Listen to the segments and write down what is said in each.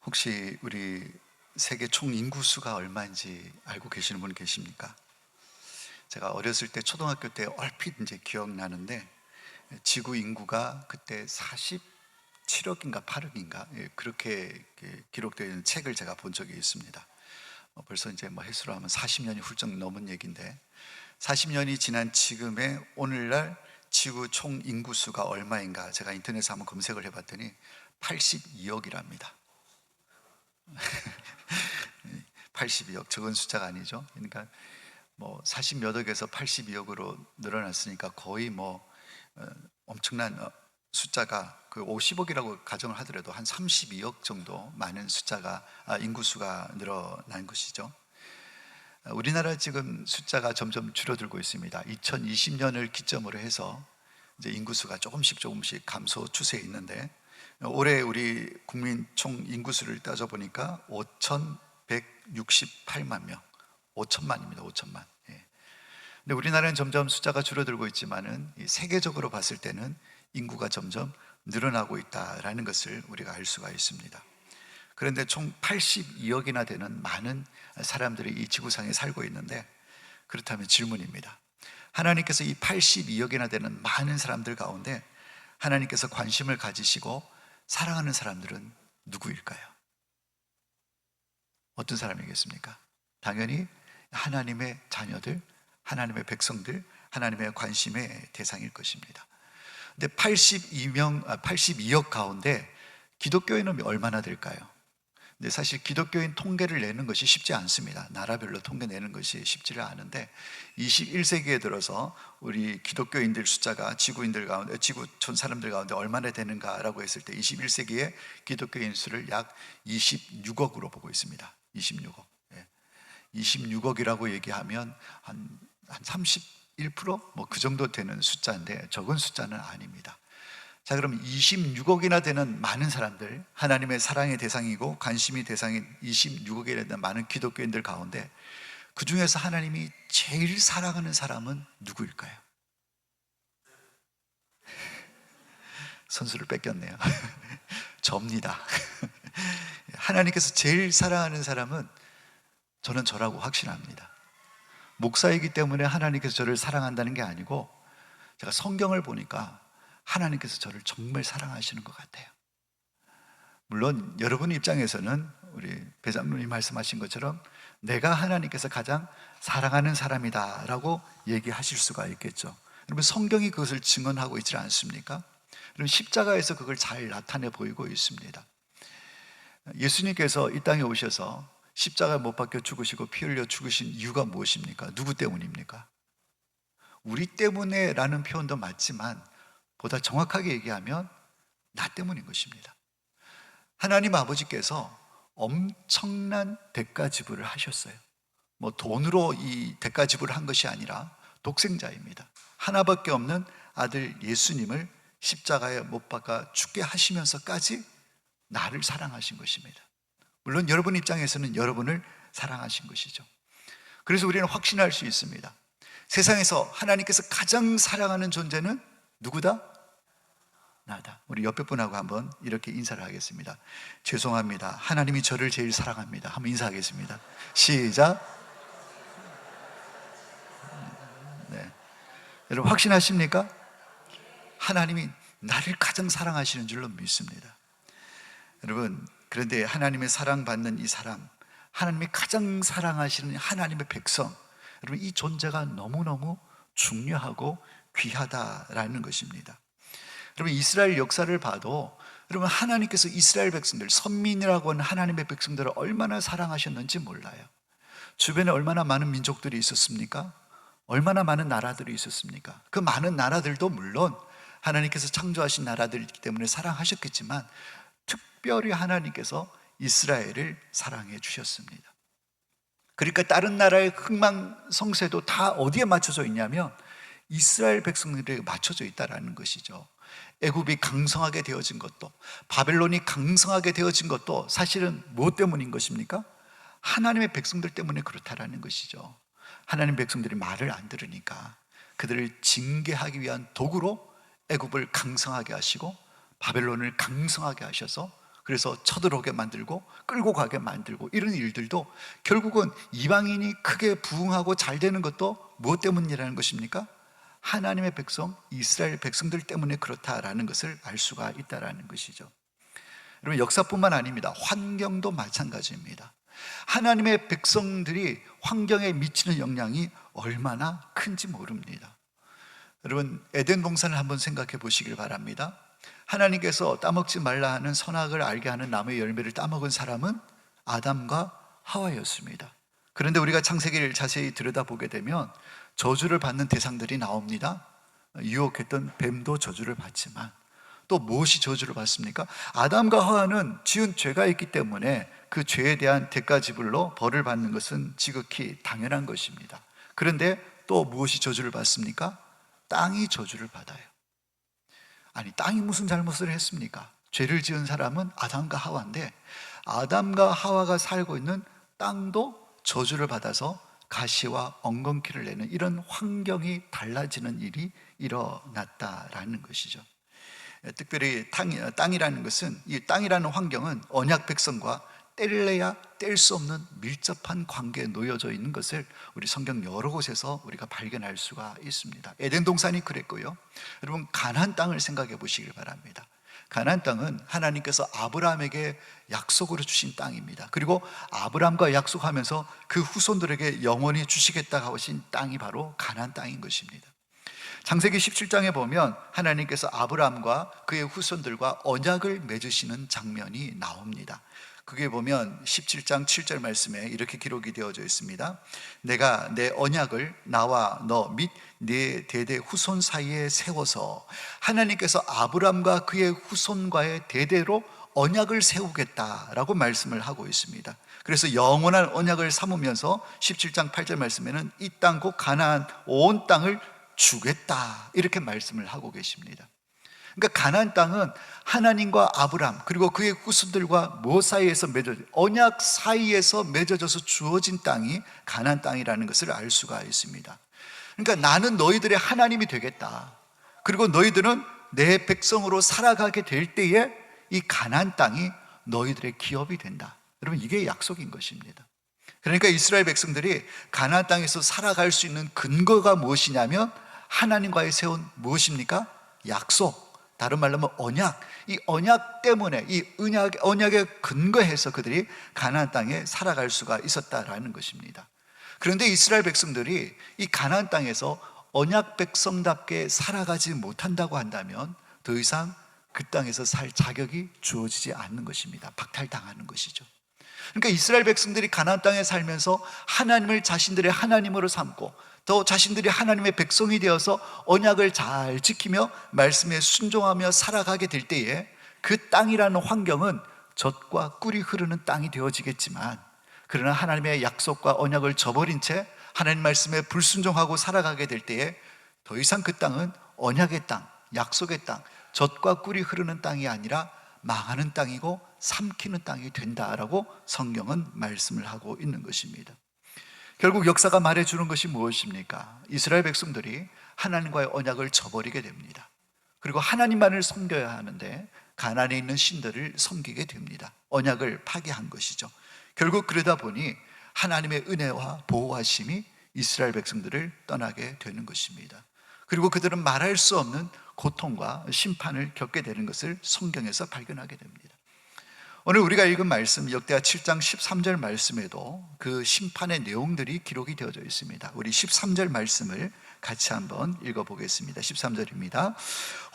혹시 우리 세계 총 인구수가 얼마인지 알고 계시는 분 계십니까? 제가 어렸을 때 초등학교 때 얼핏 이제 기억나는데 지구 인구가 그때 47억인가 8억인가 그렇게 기록되어 있는 책을 제가 본 적이 있습니다. 벌써 이제 뭐 횟수로 하면 40년이 훌쩍 넘은 얘기인데 40년이 지난 지금의 오늘날 지구 총 인구수가 얼마인가 제가 인터넷에 한번 검색을 해봤더니 82억이랍니다. 82억 적은 숫자가 아니죠. 그러니까 뭐 40몇 억에서 82억으로 늘어났으니까 거의 뭐 엄청난 숫자가 그 50억이라고 가정을 하더라도 한 32억 정도 많은 숫자가 인구수가 늘어난 것이죠. 우리나라 지금 숫자가 점점 줄어들고 있습니다. 2020년을 기점으로 해서 이제 인구수가 조금씩 감소 추세에 있는데 올해 우리 국민 총 인구수를 따져보니까 5,168만 명, 5천만입니다. 5천만. 근데 우리나라는 점점 숫자가 줄어들고 있지만은 세계적으로 봤을 때는 인구가 점점 늘어나고 있다라는 것을 우리가 알 수가 있습니다. 그런데 총 82억이나 되는 많은 사람들이 이 지구상에 살고 있는데, 그렇다면 질문입니다. 하나님께서 이 82억이나 되는 많은 사람들 가운데 하나님께서 관심을 가지시고 사랑하는 사람들은 누구일까요? 어떤 사람이겠습니까? 당연히 하나님의 자녀들, 하나님의 백성들, 하나님의 관심의 대상일 것입니다. 근데 82억 가운데 기독교인은 얼마나 될까요? 근데 사실 기독교인 통계를 내는 것이 쉽지 않습니다. 나라별로 통계 내는 것이 쉽지를 않은데 21세기에 들어서 우리 기독교인들 숫자가 지구인들 가운데, 지구촌 사람들 가운데 얼마나 되는가라고 했을 때 21세기에 기독교인 수를 약 26억으로 보고 있습니다. 26억. 26억이라고 얘기하면 한 31%? 뭐 그 정도 되는 숫자인데 적은 숫자는 아닙니다. 자, 그럼 26억이나 되는 많은 사람들, 하나님의 사랑의 대상이고 관심이 대상인 26억이나 되는 많은 기독교인들 가운데 그 중에서 하나님이 제일 사랑하는 사람은 누구일까요? 선수를 뺏겼네요. 접니다. 하나님께서 제일 사랑하는 사람은 저는 저라고 확신합니다. 목사이기 때문에 하나님께서 저를 사랑한다는 게 아니고 제가 성경을 보니까 하나님께서 저를 정말 사랑하시는 것 같아요. 물론 여러분 입장에서는 우리 배장로님 말씀하신 것처럼 내가 하나님께서 가장 사랑하는 사람이다 라고 얘기하실 수가 있겠죠. 여러분 성경이 그것을 증언하고 있지 않습니까? 여러분 십자가에서 그걸 잘 나타내 보이고 있습니다. 예수님께서 이 땅에 오셔서 십자가에 못 박혀 죽으시고 피 흘려 죽으신 이유가 무엇입니까? 누구 때문입니까? 우리 때문에 라는 표현도 맞지만 보다 정확하게 얘기하면 나 때문인 것입니다. 하나님 아버지께서 엄청난 대가 지불을 하셨어요. 뭐 돈으로 이 대가 지불을 한 것이 아니라 독생자입니다. 하나밖에 없는 아들 예수님을 십자가에 못 박아 죽게 하시면서까지 나를 사랑하신 것입니다. 물론 여러분 입장에서는 여러분을 사랑하신 것이죠. 그래서 우리는 확신할 수 있습니다. 세상에서 하나님께서 가장 사랑하는 존재는 누구다? 나다. 우리 옆에 분하고 한번 이렇게 인사를 하겠습니다. 죄송합니다. 하나님이 저를 제일 사랑합니다. 한번 인사하겠습니다. 시작. 네. 여러분 확신하십니까? 하나님이 나를 가장 사랑하시는 줄로 믿습니다. 여러분, 그런데 하나님의 사랑받는 이 사람, 하나님이 가장 사랑하시는 하나님의 백성, 여러분 이 존재가 너무너무 중요하고 귀하다라는 것입니다. 여러분 이스라엘 역사를 봐도 여러분 하나님께서 이스라엘 백성들, 선민이라고 하는 하나님의 백성들을 얼마나 사랑하셨는지 몰라요. 주변에 얼마나 많은 민족들이 있었습니까? 얼마나 많은 나라들이 있었습니까? 그 많은 나라들도 물론 하나님께서 창조하신 나라들이기 때문에 사랑하셨겠지만 특별히 하나님께서 이스라엘을 사랑해 주셨습니다. 그러니까 다른 나라의 흥망성쇠도 다 어디에 맞춰져 있냐면 이스라엘 백성들에게 맞춰져 있다는 것이죠. 애굽이 강성하게 되어진 것도, 바벨론이 강성하게 되어진 것도 사실은 무엇 때문인 것입니까? 하나님의 백성들 때문에 그렇다라는 것이죠. 하나님 백성들이 말을 안 들으니까 그들을 징계하기 위한 도구로 애굽을 강성하게 하시고 바벨론을 강성하게 하셔서 그래서 쳐들어오게 만들고 끌고 가게 만들고, 이런 일들도 결국은 이방인이 크게 부흥하고 잘 되는 것도 무엇 때문이라는 것입니까? 하나님의 백성, 이스라엘 백성들 때문에 그렇다라는 것을 알 수가 있다라는 것이죠. 여러분, 역사뿐만 아닙니다. 환경도 마찬가지입니다. 하나님의 백성들이 환경에 미치는 영향이 얼마나 큰지 모릅니다. 여러분, 에덴 동산을 한번 생각해 보시길 바랍니다. 하나님께서 따먹지 말라 하는 선악을 알게 하는 나무의 열매를 따먹은 사람은 아담과 하와였습니다. 그런데 우리가 창세기를 자세히 들여다보게 되면 저주를 받는 대상들이 나옵니다. 유혹했던 뱀도 저주를 받지만 또 무엇이 저주를 받습니까? 아담과 하와는 지은 죄가 있기 때문에 그 죄에 대한 대가 지불로 벌을 받는 것은 지극히 당연한 것입니다. 그런데 또 무엇이 저주를 받습니까? 땅이 저주를 받아요. 아니, 땅이 무슨 잘못을 했습니까? 죄를 지은 사람은 아담과 하와인데 아담과 하와가 살고 있는 땅도 저주를 받아서 가시와 엉겅퀴를 내는 이런 환경이 달라지는 일이 일어났다라는 것이죠. 특별히 땅이라는 것은, 이 땅이라는 환경은 언약 백성과 뗄래야 뗄 수 없는 밀접한 관계에 놓여져 있는 것을 우리 성경 여러 곳에서 우리가 발견할 수가 있습니다. 에덴 동산이 그랬고요. 여러분, 가나안 땅을 생각해 보시길 바랍니다. 가나안 땅은 하나님께서 아브라함에게 약속으로 주신 땅입니다. 그리고 아브라함과 약속하면서 그 후손들에게 영원히 주시겠다고 하신 땅이 바로 가나안 땅인 것입니다. 창세기 17장에 보면 하나님께서 아브라함과 그의 후손들과 언약을 맺으시는 장면이 나옵니다. 그게 보면 17장 7절 말씀에 이렇게 기록이 되어져 있습니다. 내가 내 언약을 나와 너 및 네 대대 후손 사이에 세워서, 하나님께서 아브라함과 그의 후손과의 대대로 언약을 세우겠다라고 말씀을 하고 있습니다. 그래서 영원한 언약을 삼으면서 17장 8절 말씀에는 이 땅 곧 가나안 온 땅을 주겠다, 이렇게 말씀을 하고 계십니다. 그러니까 가나안 땅은 하나님과 아브라함 그리고 그의 후손들과 뭐 사이에서 언약 사이에서 맺어져서 주어진 땅이 가나안 땅이라는 것을 알 수가 있습니다. 그러니까 나는 너희들의 하나님이 되겠다, 그리고 너희들은 내 백성으로 살아가게 될 때에 이 가나안 땅이 너희들의 기업이 된다. 여러분, 이게 약속인 것입니다. 그러니까 이스라엘 백성들이 가나안 땅에서 살아갈 수 있는 근거가 무엇이냐면 하나님과의 세운 무엇입니까? 약속, 다른 말로 하면 언약. 이 언약 때문에, 이 언약에 근거해서 그들이 가나안 땅에 살아갈 수가 있었다라는 것입니다. 그런데 이스라엘 백성들이 이 가나안 땅에서 언약 백성답게 살아가지 못한다고 한다면 더 이상 그 땅에서 살 자격이 주어지지 않는 것입니다. 박탈당하는 것이죠. 그러니까 이스라엘 백성들이 가나안 땅에 살면서 하나님을 자신들의 하나님으로 삼고 또 자신들이 하나님의 백성이 되어서 언약을 잘 지키며 말씀에 순종하며 살아가게 될 때에 그 땅이라는 환경은 젖과 꿀이 흐르는 땅이 되어지겠지만, 그러나 하나님의 약속과 언약을 저버린 채 하나님 말씀에 불순종하고 살아가게 될 때에 더 이상 그 땅은 언약의 땅, 약속의 땅, 젖과 꿀이 흐르는 땅이 아니라 망하는 땅이고 삼키는 땅이 된다라고 성경은 말씀을 하고 있는 것입니다. 결국 역사가 말해주는 것이 무엇입니까? 이스라엘 백성들이 하나님과의 언약을 저버리게 됩니다. 그리고 하나님만을 섬겨야 하는데 가나안에 있는 신들을 섬기게 됩니다. 언약을 파괴한 것이죠. 결국 그러다 보니 하나님의 은혜와 보호하심이 이스라엘 백성들을 떠나게 되는 것입니다. 그리고 그들은 말할 수 없는 고통과 심판을 겪게 되는 것을 성경에서 발견하게 됩니다. 오늘 우리가 읽은 말씀, 역대하 7장 13절 말씀에도 그 심판의 내용들이 기록이 되어져 있습니다. 우리 13절 말씀을 같이 한번 읽어보겠습니다. 13절입니다.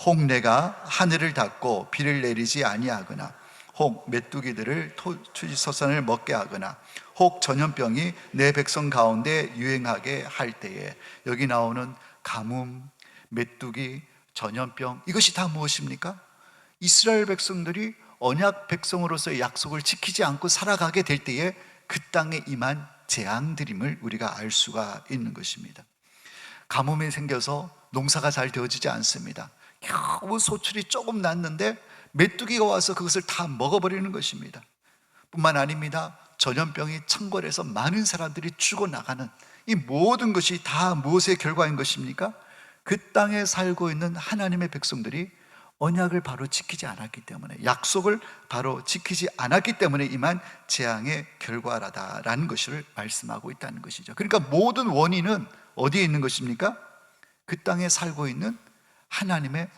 혹 내가 하늘을 닫고 비를 내리지 아니하거나, 혹 메뚜기들을 토지서산을 먹게 하거나, 혹 전염병이 내 백성 가운데 유행하게 할 때에, 여기 나오는 가뭄, 메뚜기, 전염병, 이것이 다 무엇입니까? 이스라엘 백성들이 언약 백성으로서의 약속을 지키지 않고 살아가게 될 때에 그 땅에 임한 재앙들임을 우리가 알 수가 있는 것입니다. 가뭄이 생겨서 농사가 잘 되어지지 않습니다. 겨우 소출이 조금 났는데 메뚜기가 와서 그것을 다 먹어버리는 것입니다. 뿐만 아닙니다. 전염병이 창궐해서 많은 사람들이 죽어나가는 이 모든 것이 다 무엇의 결과인 것입니까? 그 땅에 살고 있는 하나님의 백성들이 언약을 바로 지키지 않았기 때문에, 약속을 바로 지키지 않았기 때문에 임한 재앙의 결과라다라는 것을 말씀하고 있다는 것이죠. 그러니까 모든 원인은 어디에 있는 것입니까? 그 땅에 살고 있는 하나님의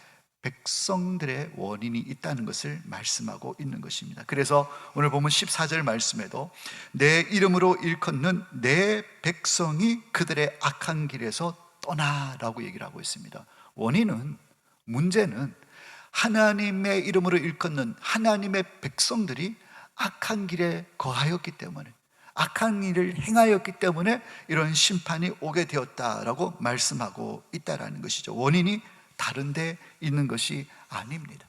백성들의 원인이 있다는 것을 말씀하고 있는 것입니다. 그래서 오늘 보면 14절 말씀에도 내 이름으로 일컫는 내 백성이 그들의 악한 길에서 떠나라고 얘기를 하고 있습니다. 원인은, 문제는 하나님의 이름으로 일컫는 하나님의 백성들이 악한 길에 거하였기 때문에, 악한 일을 행하였기 때문에 이런 심판이 오게 되었다라고 말씀하고 있다라는 것이죠. 원인이 다른 데 있는 것이 아닙니다.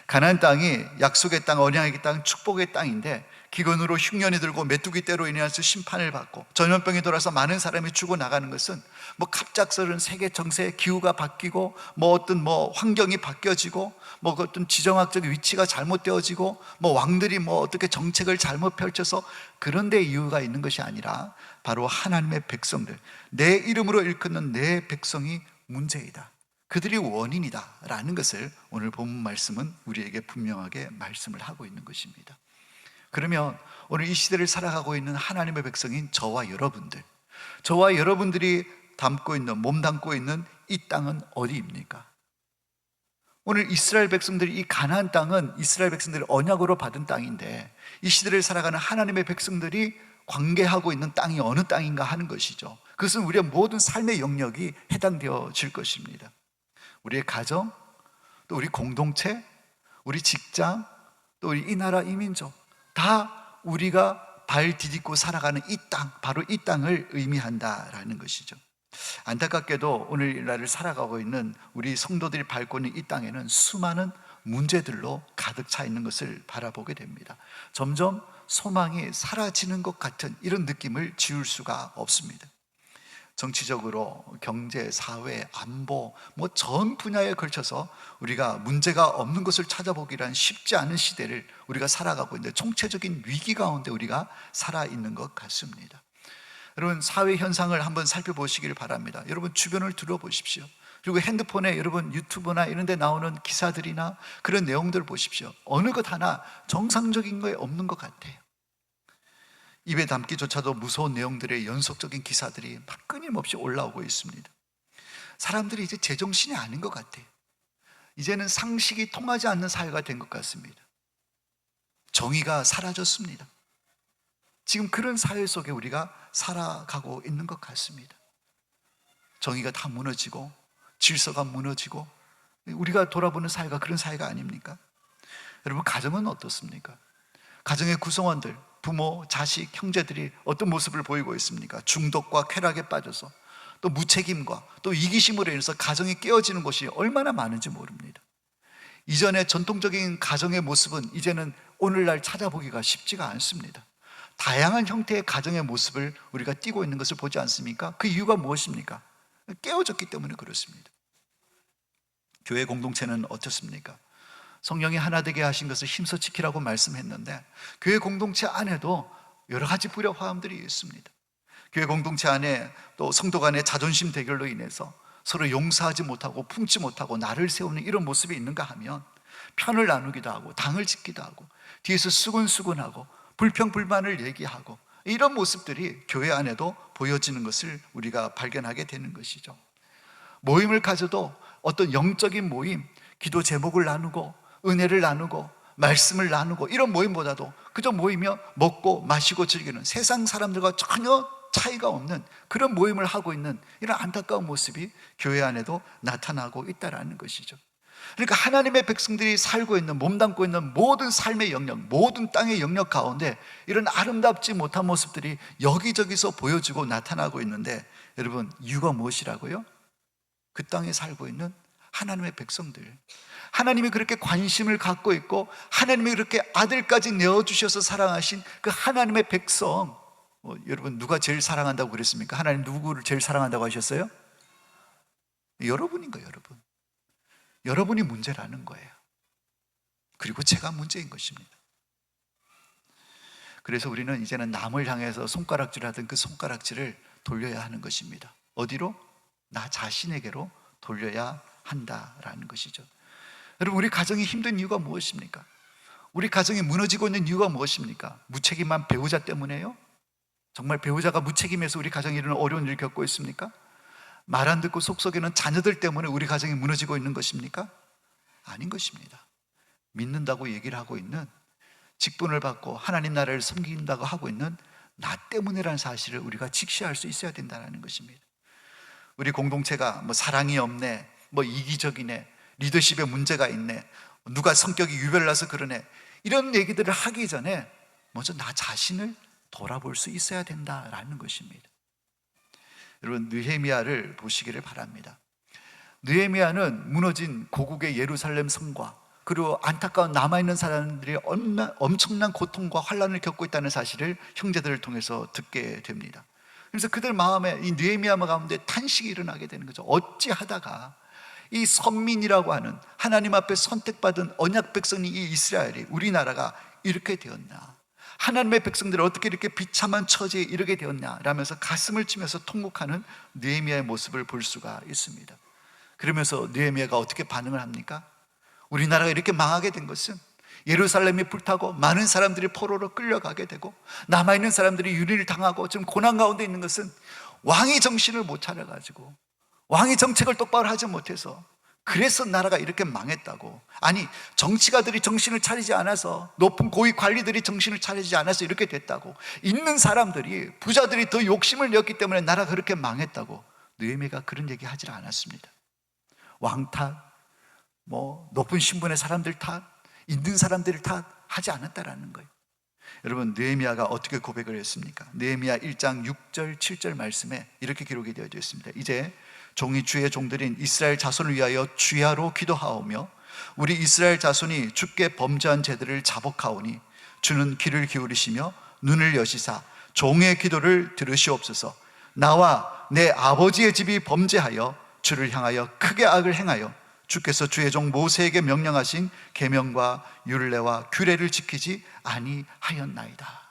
가나안 땅이 약속의 땅, 언약의 땅, 축복의 땅인데 기근으로 흉년이 들고 메뚜기 떼로 인해서 심판을 받고 전염병이 돌아서 많은 사람이 죽어나가는 것은 갑작스러운 세계 정세, 기후가 바뀌고 어떤 환경이 바뀌어지고 어떤 지정학적 위치가 잘못되어지고 왕들이 어떻게 정책을 잘못 펼쳐서 그런 데 이유가 있는 것이 아니라 바로 하나님의 백성들, 내 이름으로 일컫는 내 백성이 문제이다, 그들이 원인이다라는 것을 오늘 본문 말씀은 우리에게 분명하게 말씀을 하고 있는 것입니다. 그러면 오늘 이 시대를 살아가고 있는 하나님의 백성인 저와 여러분들, 저와 여러분들이 몸담고 있는 이 땅은 어디입니까? 오늘 이스라엘 백성들이, 이 가나안 땅은 이스라엘 백성들이 언약으로 받은 땅인데 이 시대를 살아가는 하나님의 백성들이 관계하고 있는 땅이 어느 땅인가 하는 것이죠. 그것은 우리의 모든 삶의 영역이 해당되어질 것입니다. 우리의 가정, 또 우리 공동체, 우리 직장, 또 우리 이 나라 이 민족, 다 우리가 발 디딛고 살아가는 이 땅, 바로 이 땅을 의미한다라는 것이죠. 안타깝게도 오늘날을 살아가고 있는 우리 성도들이 밟고 있는 이 땅에는 수많은 문제들로 가득 차 있는 것을 바라보게 됩니다. 점점 소망이 사라지는 것 같은 이런 느낌을 지울 수가 없습니다. 정치적으로, 경제, 사회, 안보 전 분야에 걸쳐서 우리가 문제가 없는 것을 찾아보기란 쉽지 않은 시대를 우리가 살아가고 있는데, 총체적인 위기 가운데 우리가 살아있는 것 같습니다. 여러분, 사회 현상을 한번 살펴보시기를 바랍니다. 여러분 주변을 둘러보십시오. 그리고 핸드폰에 여러분 유튜브나 이런 데 나오는 기사들이나 그런 내용들을 보십시오. 어느 것 하나 정상적인 거에 없는 것 같아요. 입에 담기조차도 무서운 내용들의 연속적인 기사들이 막 끊임없이 올라오고 있습니다. 사람들이 이제 제정신이 아닌 것 같아요. 이제는 상식이 통하지 않는 사회가 된 것 같습니다. 정의가 사라졌습니다. 지금 그런 사회 속에 우리가 살아가고 있는 것 같습니다. 정의가 다 무너지고 질서가 무너지고, 우리가 돌아보는 사회가 그런 사회가 아닙니까? 여러분, 가정은 어떻습니까? 가정의 구성원들, 부모, 자식, 형제들이 어떤 모습을 보이고 있습니까? 중독과 쾌락에 빠져서, 또 무책임과 또 이기심으로 인해서 가정이 깨어지는 것이 얼마나 많은지 모릅니다. 이전의 전통적인 가정의 모습은 이제는 오늘날 찾아보기가 쉽지가 않습니다. 다양한 형태의 가정의 모습을 우리가 띠고 있는 것을 보지 않습니까? 그 이유가 무엇입니까? 깨어졌기 때문에 그렇습니다. 교회 공동체는 어떻습니까? 성령이 하나 되게 하신 것을 힘써 지키라고 말씀했는데, 교회 공동체 안에도 여러 가지 불협화음들이 있습니다. 교회 공동체 안에 또 성도 간의 자존심 대결로 인해서 서로 용서하지 못하고 품지 못하고 나를 세우는 이런 모습이 있는가 하면, 편을 나누기도 하고 당을 짓기도 하고 뒤에서 수근수근하고 불평불만을 얘기하고, 이런 모습들이 교회 안에도 보여지는 것을 우리가 발견하게 되는 것이죠. 모임을 가져도 어떤 영적인 모임, 기도 제목을 나누고 은혜를 나누고 말씀을 나누고 이런 모임보다도 그저 모이며 먹고 마시고 즐기는, 세상 사람들과 전혀 차이가 없는 그런 모임을 하고 있는 이런 안타까운 모습이 교회 안에도 나타나고 있다는 것이죠. 그러니까 하나님의 백성들이 살고 있는, 몸담고 있는 모든 삶의 영역, 모든 땅의 영역 가운데 이런 아름답지 못한 모습들이 여기저기서 보여지고 나타나고 있는데, 여러분, 이유가 무엇이라고요? 그 땅에 살고 있는 하나님의 백성들, 하나님이 그렇게 관심을 갖고 있고 하나님이 그렇게 아들까지 내어주셔서 사랑하신 그 하나님의 백성, 여러분, 누가 제일 사랑한다고 그랬습니까? 하나님 누구를 제일 사랑한다고 하셨어요? 여러분인 거예요. 여러분이 문제라는 거예요. 그리고 제가 문제인 것입니다. 그래서 우리는 이제는 남을 향해서 손가락질 하던 그 손가락질을 돌려야 하는 것입니다. 어디로? 나 자신에게로 돌려야 한다라는 것이죠. 여러분, 우리 가정이 힘든 이유가 무엇입니까? 우리 가정이 무너지고 있는 이유가 무엇입니까? 무책임한 배우자 때문에요? 정말 배우자가 무책임해서 우리 가정이 이런 어려운 일을 겪고 있습니까? 말 안 듣고 속썩이는 자녀들 때문에 우리 가정이 무너지고 있는 것입니까? 아닌 것입니다. 믿는다고 얘기를 하고 있는, 직분을 받고 하나님 나라를 섬긴다고 하고 있는 나 때문이라는 사실을 우리가 직시할 수 있어야 된다는 것입니다. 우리 공동체가 뭐 사랑이 없네, 뭐 이기적이네, 리더십에 문제가 있네, 누가 성격이 유별나서 그러네, 이런 얘기들을 하기 전에 먼저 나 자신을 돌아볼 수 있어야 된다라는 것입니다. 여러분, 느헤미야를 보시기를 바랍니다. 느헤미야는 무너진 고국의 예루살렘 성과, 그리고 안타까운 남아있는 사람들이 엄청난 고통과 환난을 겪고 있다는 사실을 형제들을 통해서 듣게 됩니다. 그래서 그들 마음에, 이 느헤미야 가운데 탄식이 일어나게 되는 거죠. 어찌하다가 이 선민이라고 하는 하나님 앞에 선택받은 언약 백성이, 이 이스라엘이, 우리나라가 이렇게 되었나, 하나님의 백성들이 어떻게 이렇게 비참한 처지에 이르게 되었냐 라면서 가슴을 치면서 통곡하는 느헤미야의 모습을 볼 수가 있습니다. 그러면서 느헤미야가 어떻게 반응을 합니까? 우리나라가 이렇게 망하게 된 것은, 예루살렘이 불타고 많은 사람들이 포로로 끌려가게 되고 남아있는 사람들이 유린을 당하고 지금 고난 가운데 있는 것은, 왕이 정신을 못 차려가지고, 왕이 정책을 똑바로 하지 못해서, 그래서 나라가 이렇게 망했다고. 아니, 정치가들이 정신을 차리지 않아서, 높은 고위 관리들이 정신을 차리지 않아서 이렇게 됐다고, 있는 사람들이, 부자들이 더 욕심을 냈기 때문에 나라가 그렇게 망했다고. 느헤미야가 그런 얘기 하지 않았습니다. 왕 탓, 뭐 높은 신분의 사람들 탓, 있는 사람들 탓 하지 않았다라는 거예요. 여러분, 느헤미야가 어떻게 고백을 했습니까? 느헤미야 1장 6절 7절 말씀에 이렇게 기록이 되어 있습니다. 이제 종이 주의 종들인 이스라엘 자손을 위하여 주야로 기도하오며 우리 이스라엘 자손이 주께 범죄한 죄들을 자복하오니 주는 귀를 기울이시며 눈을 여시사 종의 기도를 들으시옵소서. 나와 내 아버지의 집이 범죄하여 주를 향하여 크게 악을 행하여 주께서 주의 종 모세에게 명령하신 계명과 율례와 규례를 지키지 아니하였나이다.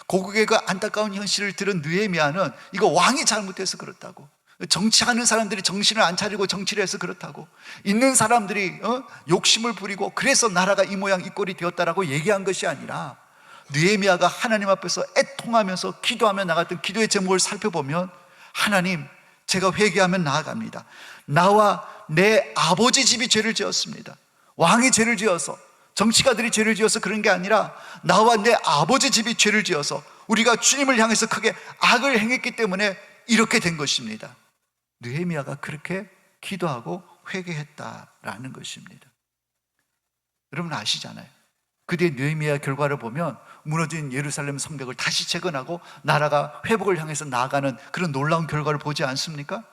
고국의 그 안타까운 현실을 들은 느헤미야는 이거 왕이 잘못해서 그렇다고, 정치하는 사람들이 정신을 안 차리고 정치를 해서 그렇다고, 있는 사람들이 욕심을 부리고 그래서 나라가 이 모양 이 꼴이 되었다라고 얘기한 것이 아니라, 느헤미야가 하나님 앞에서 애통하면서 기도하며 나갔던 기도의 제목을 살펴보면, 하나님, 제가 회개하면 나아갑니다. 나와 내 아버지 집이 죄를 지었습니다. 왕이 죄를 지어서, 정치가들이 죄를 지어서 그런 게 아니라 나와 내 아버지 집이 죄를 지어서 우리가 주님을 향해서 크게 악을 행했기 때문에 이렇게 된 것입니다. 느헤미야가 그렇게 기도하고 회개했다라는 것입니다. 여러분 아시잖아요. 그 뒤에 느헤미야 결과를 보면 무너진 예루살렘 성벽을 다시 재건하고 나라가 회복을 향해서 나아가는 그런 놀라운 결과를 보지 않습니까?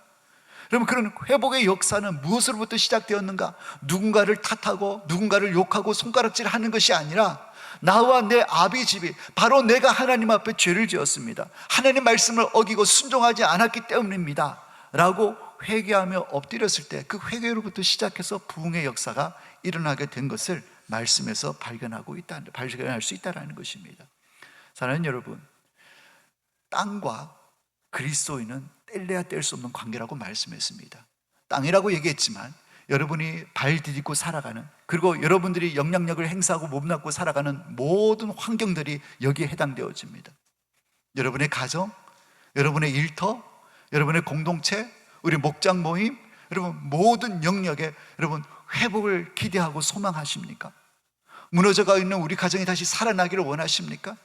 여러분, 그런 회복의 역사는 무엇으로부터 시작되었는가? 누군가를 탓하고 누군가를 욕하고 손가락질하는 것이 아니라, 나와 내 아비 집이, 바로 내가 하나님 앞에 죄를 지었습니다, 하나님 말씀을 어기고 순종하지 않았기 때문입니다 라고 회개하며 엎드렸을 때, 그 회개로부터 시작해서 부흥의 역사가 일어나게 된 것을 말씀에서 발견할 수 있다는 것입니다. 사랑하는 여러분, 땅과 그리스도인은 뗄래야 뗄 수 없는 관계라고 말씀했습니다. 땅이라고 얘기했지만 여러분이 발 디디고 살아가는, 그리고 여러분들이 영향력을 행사하고 몸담고 살아가는 모든 환경들이 여기에 해당되어집니다. 여러분의 가정, 여러분의 일터, 여러분의 공동체, 우리 목장 모임, 여러분 모든 영역에 여러분 회복을 기대하고 소망하십니까? 무너져가 있는 우리 가정이 다시 살아나기를 원하십니까?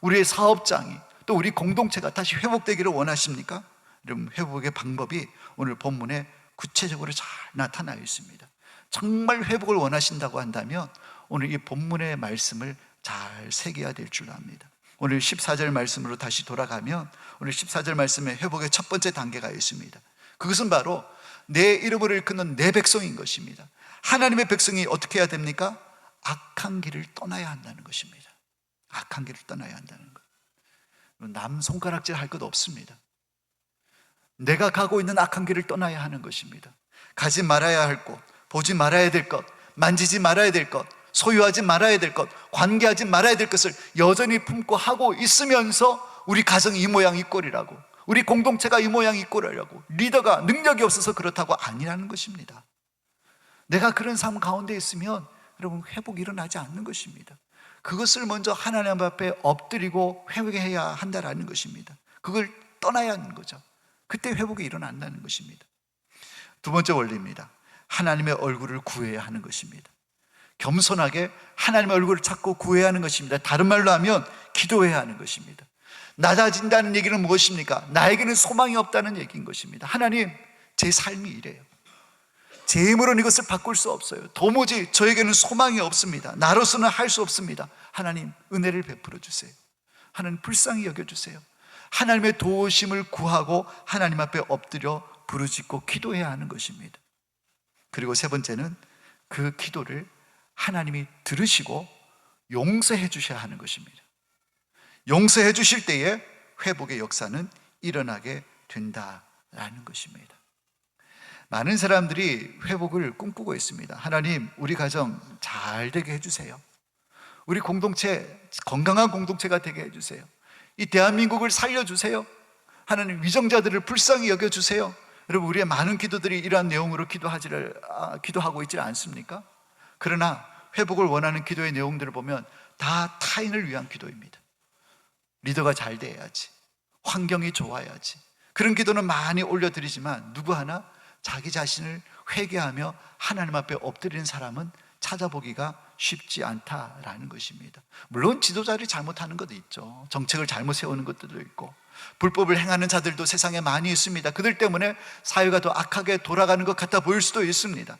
우리의 사업장이, 또 우리 공동체가 다시 회복되기를 원하십니까? 여러분, 회복의 방법이 오늘 본문에 구체적으로 잘 나타나 있습니다. 정말 회복을 원하신다고 한다면 오늘 이 본문의 말씀을 잘 새겨야 될 줄 압니다. 오늘 14절 말씀으로 다시 돌아가면, 오늘 14절 말씀에 회복의 첫 번째 단계가 있습니다. 그것은 바로 내 이름을 일컫는 내 백성인 것입니다. 하나님의 백성이 어떻게 해야 됩니까? 악한 길을 떠나야 한다는 것입니다. 악한 길을 떠나야 한다는 것. 남 손가락질 할 것 없습니다. 내가 가고 있는 악한 길을 떠나야 하는 것입니다. 가지 말아야 할 곳, 보지 말아야 될 것, 만지지 말아야 될 것, 소유하지 말아야 될 것, 관계하지 말아야 될 것을 여전히 품고 하고 있으면서 우리 가정이 이 모양 이 꼴이라고, 우리 공동체가 이 모양 이 꼴이라고, 리더가 능력이 없어서 그렇다고 아니라는 것입니다. 내가 그런 삶 가운데 있으면 여러분 회복이 일어나지 않는 것입니다. 그것을 먼저 하나님 앞에 엎드리고 회개해야 한다라는 것입니다. 그걸 떠나야 하는 거죠. 그때 회복이 일어난다는 것입니다. 두 번째 원리입니다. 하나님의 얼굴을 구해야 하는 것입니다. 겸손하게 하나님의 얼굴을 찾고 구해야 하는 것입니다. 다른 말로 하면 기도해야 하는 것입니다. 낮아진다는 얘기는 무엇입니까? 나에게는 소망이 없다는 얘기인 것입니다. 하나님, 제 삶이 이래요. 제 힘으로는 이것을 바꿀 수 없어요. 도무지 저에게는 소망이 없습니다. 나로서는 할 수 없습니다. 하나님, 은혜를 베풀어 주세요. 하나님, 불쌍히 여겨주세요. 하나님의 도우심을 구하고 하나님 앞에 엎드려 부르짖고 기도해야 하는 것입니다. 그리고 세 번째는 그 기도를 하나님이 들으시고 용서해 주셔야 하는 것입니다. 용서해 주실 때에 회복의 역사는 일어나게 된다라는 것입니다. 많은 사람들이 회복을 꿈꾸고 있습니다. 하나님, 우리 가정 잘 되게 해주세요. 우리 공동체 건강한 공동체가 되게 해주세요. 이 대한민국을 살려주세요. 하나님, 위정자들을 불쌍히 여겨주세요. 여러분, 우리의 많은 기도들이 이러한 내용으로 기도하고 있지 않습니까? 그러나 회복을 원하는 기도의 내용들을 보면 다 타인을 위한 기도입니다. 리더가 잘 돼야지, 환경이 좋아야지, 그런 기도는 많이 올려드리지만 누구 하나 자기 자신을 회개하며 하나님 앞에 엎드리는 사람은 찾아보기가 쉽지 않다라는 것입니다. 물론 지도자들이 잘못하는 것도 있죠. 정책을 잘못 세우는 것들도 있고, 불법을 행하는 자들도 세상에 많이 있습니다. 그들 때문에 사회가 더 악하게 돌아가는 것 같아 보일 수도 있습니다.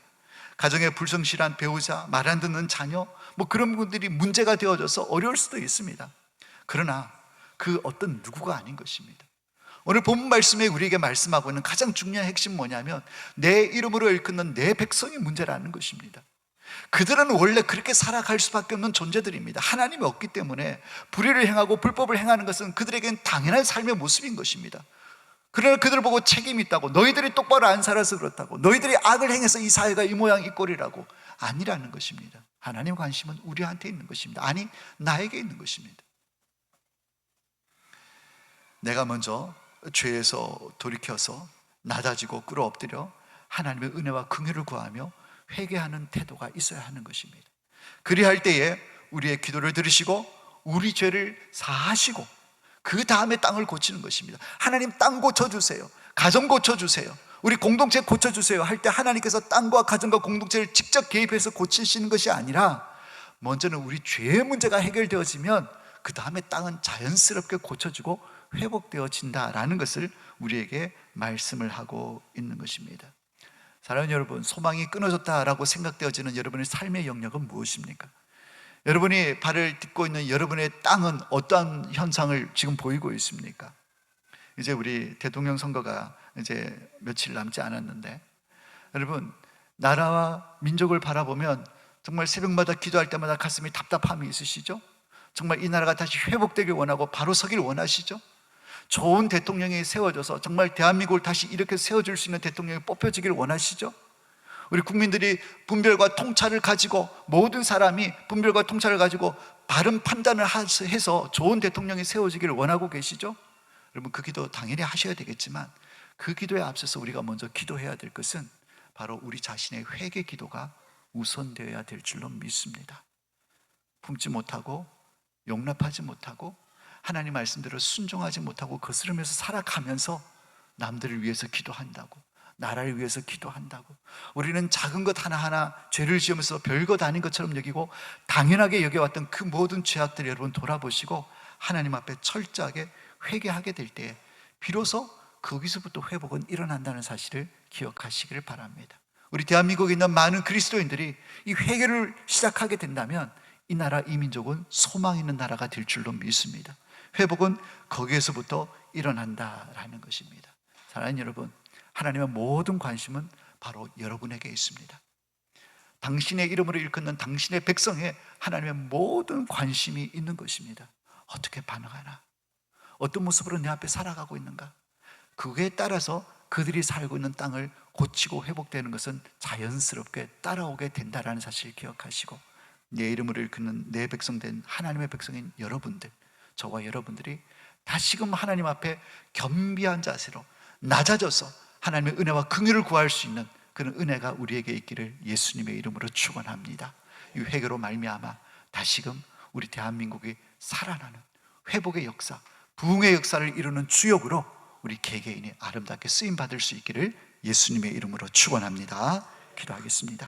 가정에 불성실한 배우자, 말 안 듣는 자녀, 그런 분들이 문제가 되어져서 어려울 수도 있습니다. 그러나 그 어떤 누구가 아닌 것입니다. 오늘 본문 말씀에 우리에게 말씀하고 있는 가장 중요한 핵심 뭐냐면 내 이름으로 일컫는 내 백성의 문제라는 것입니다. 그들은 원래 그렇게 살아갈 수밖에 없는 존재들입니다. 하나님이 없기 때문에 불의를 행하고 불법을 행하는 것은 그들에겐 당연한 삶의 모습인 것입니다. 그러나 그들을 보고 책임이 있다고, 너희들이 똑바로 안 살아서 그렇다고, 너희들이 악을 행해서 이 사회가 이 모양 이 꼴이라고, 아니라는 것입니다. 하나님의 관심은 우리한테 있는 것입니다. 아니, 나에게 있는 것입니다. 내가 먼저 죄에서 돌이켜서 낮아지고 꿇어 엎드려 하나님의 은혜와 긍휼을 구하며 회개하는 태도가 있어야 하는 것입니다. 그리할 때에 우리의 기도를 들으시고 우리 죄를 사하시고 그 다음에 땅을 고치는 것입니다. 하나님, 땅 고쳐주세요. 가정 고쳐주세요. 우리 공동체 고쳐주세요 할 때 하나님께서 땅과 가정과 공동체를 직접 개입해서 고치시는 것이 아니라 먼저는 우리 죄의 문제가 해결되어지면 그 다음에 땅은 자연스럽게 고쳐지고 회복되어진다라는 것을 우리에게 말씀을 하고 있는 것입니다. 사랑하는 여러분, 소망이 끊어졌다라고 생각되어지는 여러분의 삶의 영역은 무엇입니까? 여러분이 발을 딛고 있는 여러분의 땅은 어떠한 현상을 지금 보이고 있습니까? 이제 우리 대통령 선거가 이제 며칠 남지 않았는데, 여러분, 나라와 민족을 바라보면 정말 새벽마다 기도할 때마다 가슴이 답답함이 있으시죠? 정말 이 나라가 다시 회복되길 원하고 바로 서길 원하시죠? 좋은 대통령이 세워져서 정말 대한민국을 다시 이렇게 세워줄 수 있는 대통령이 뽑혀지길 원하시죠? 우리 국민들이 분별과 통찰을 가지고, 모든 사람이 분별과 통찰을 가지고 바른 판단을 해서 좋은 대통령이 세워지기를 원하고 계시죠? 여러분, 그 기도 당연히 하셔야 되겠지만 그 기도에 앞서서 우리가 먼저 기도해야 될 것은 바로 우리 자신의 회개 기도가 우선되어야 될 줄로 믿습니다. 품지 못하고 용납하지 못하고 하나님 말씀대로 순종하지 못하고 거스르면서 살아가면서 남들을 위해서 기도한다고, 나라를 위해서 기도한다고, 우리는 작은 것 하나하나 죄를 지으면서 별것 아닌 것처럼 여기고 당연하게 여겨왔던 그 모든 죄악들을 여러분 돌아보시고 하나님 앞에 철저하게 회개하게 될 때 비로소 거기서부터 회복은 일어난다는 사실을 기억하시기를 바랍니다. 우리 대한민국에 있는 많은 그리스도인들이 이 회개를 시작하게 된다면 이 나라, 이 민족은 소망 있는 나라가 될 줄로 믿습니다. 회복은 거기에서부터 일어난다라는 것입니다. 사랑하는 여러분, 하나님의 모든 관심은 바로 여러분에게 있습니다. 당신의 이름으로 일컫는 당신의 백성에 하나님의 모든 관심이 있는 것입니다. 어떻게 반응하나? 어떤 모습으로 내 앞에 살아가고 있는가? 그에 따라서 그들이 살고 있는 땅을 고치고 회복되는 것은 자연스럽게 따라오게 된다는 사실을 기억하시고, 내 이름으로 일컫는 내 백성 된 하나님의 백성인 여러분들, 저와 여러분들이 다시금 하나님 앞에 겸비한 자세로 낮아져서 하나님의 은혜와 긍휼을 구할 수 있는 그런 은혜가 우리에게 있기를 예수님의 이름으로 축원합니다. 이 회개로 말미암아 다시금 우리 대한민국이 살아나는 회복의 역사, 부흥의 역사를 이루는 주역으로 우리 개개인이 아름답게 쓰임 받을 수 있기를 예수님의 이름으로 축원합니다. 기도하겠습니다.